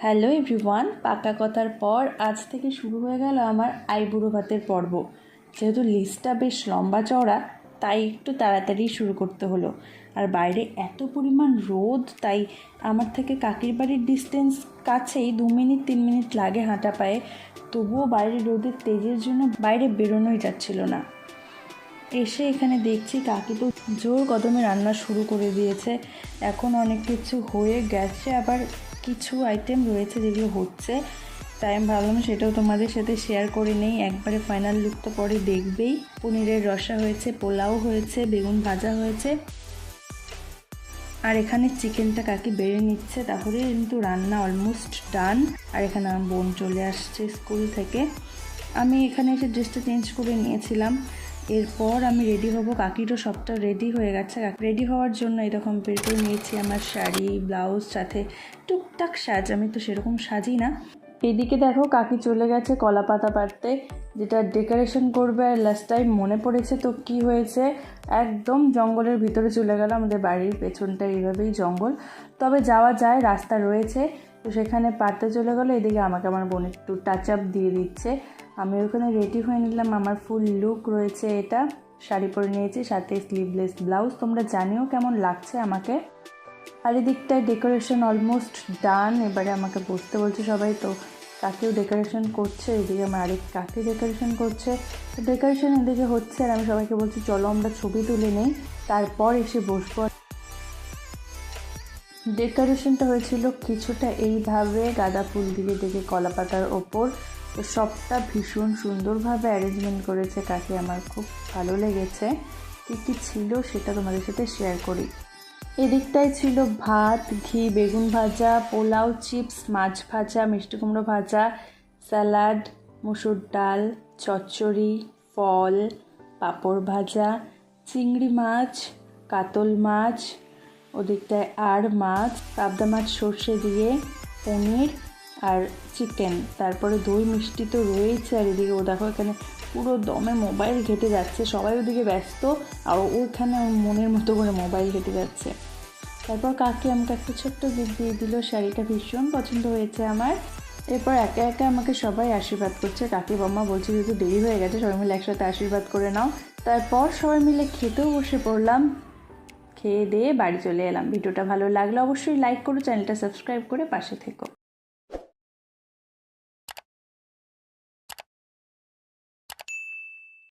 Hello everyone, পাকা কথার পর আজ থেকে শুরু হয়ে গেল আমার আইবুড়ো ভাতের পর্ব। যেহেতু লিস্টটা বেশ লম্বা চওড়া, তাই একটু তাড়াতাড়ি শুরু করতে হলো। আর বাইরে এত পরিমাণ রোদ, তাই আমার থেকে কাকির বাড়ির ডিস্টেন্স কাছেই, 2-3 মিনিট লাগে হাঁটা পায়ে। তবুও বাইরে রোদের তেজের জন্য বাইরে বেরোনোই যাচ্ছিল না। এসে এখানে দেখছি কাকি তো জোর কদমে রান্না শুরু করে দিয়েছে। এখন অনেক কিছু হয়ে গেছে, আবার কিছু আইটেম রয়েছে যেগুলো হচ্ছে, তাই আমি ভাবলাম সেটাও তোমাদের সাথে শেয়ার করে নেই। একবারে ফাইনাল লুক তো পরে দেখবেই। পনিরের রসা হয়েছে, পোলাও হয়েছে, বেগুন ভাজা হয়েছে, আর এখানে চিকেনটা কাকি বেড়ে নিচ্ছে। তাহলে কিন্তু রান্না অলমোস্ট ডান। আর এখানে আমার বোন চলে আসছে স্কুল থেকে। আমি এখানে এসে ড্রেসটা চেঞ্জ করে নিয়েছিলাম। এরপর আমি রেডি হব। কাকিরও সবটা রেডি হয়ে গেছে। রেডি হওয়ার জন্য এরকম বের করে নিয়েছি আমার শাড়ি, ব্লাউজ, সাথে টুকটাক সাজ। আমি তো সেরকম সাজি না। এদিকে দেখো কাকি চলে গেছে কলা পাতা পাড়তে, যেটা ডেকোরেশন করবে। আর লাস্ট টাইম মনে পড়েছে তো কি হয়েছে, একদম জঙ্গলের ভিতরে চলে গেল। আমাদের বাড়ির পেছনটা এইভাবেই জঙ্গল, তবে যাওয়া যায়, রাস্তা রয়েছে। তো সেখানে পাড়তে চলে গেলো। এদিকে আমাকে আমার বোন একটু টাচ আপ দিয়ে দিচ্ছে। আমি ওখানে রেডি হয়ে নিলাম। আমার ফুল লুক রয়েছে এটা। শাড়ি পরে নিয়েছি, সাথে স্লিভলেস ব্লাউজ। তোমরা জানিও কেমন লাগছে আমাকে। আর এদিকটায় ডেকোরেশন অলমোস্ট ডান। এবারে আমাকে বসতে বলছে সবাই, তো কাকেও ডেকোরেশন করছে। এদিকে আমার আরেক কাকে ডেকোরেশন করছে। তো ডেকোরেশন এদিকে হচ্ছে, আর আমি সবাইকে বলছি চলো আমরা ছবি তুলে নেই, তারপর এসে বসবো। ডেকোরেশনটা হয়েছিল কিছুটা এইভাবে, গাঁদা ফুল দিয়ে দেখে কলা পাতার ওপর। তো সবটা ভীষণ সুন্দরভাবে অ্যারেঞ্জমেন্ট করেছে কাকে, আমার খুব ভালো লেগেছে। কী কী ছিল সেটা তোমাদের সাথে শেয়ার করি। এদিকটায় ছিল ভাত, ঘি, বেগুন ভাজা, পোলাও, চিপস, মাছ ভাজা, মিষ্টি কুমড়ো ভাজা, স্যালাড, মুসুর ডাল, চচ্চড়ি, ফল, পাঁপড় ভাজা, চিংড়ি মাছ, কাতল মাছ, ওদিকটায় আর মাছ, পাবদা মাছ সর্ষে দিয়ে, পনির আর চিকেন, তারপরে দই মিষ্টি তো রয়েছে। আর এদিকে ও দেখো এখানে পুরো দমে মোবাইল ঘেটে যাচ্ছে। সবাই ওদিকে ব্যস্ত, আর ওখানে মনের মতো করে মোবাইল ঘেটে যাচ্ছে। তারপর কাকি আমাকে একটা ছোট্ট গিফট দিয়ে দিল। শাড়িটা ভীষণ পছন্দ হয়েছে আমার। এরপর একে একে আমাকে সবাই আশীর্বাদ করছে। কাকি বাম্মা বলছে যেহেতু দেরি হয়ে গেছে, সবাই মিলে একসাথে আশীর্বাদ করে নাও। তারপর সবাই মিলে খেতেও বসে পড়লাম। খেয়ে দিয়ে বাড়ি চলে এলাম। ভিডিওটা ভালো লাগলে অবশ্যই লাইক করো, চ্যানেলটা সাবস্ক্রাইব করে পাশে থেকো।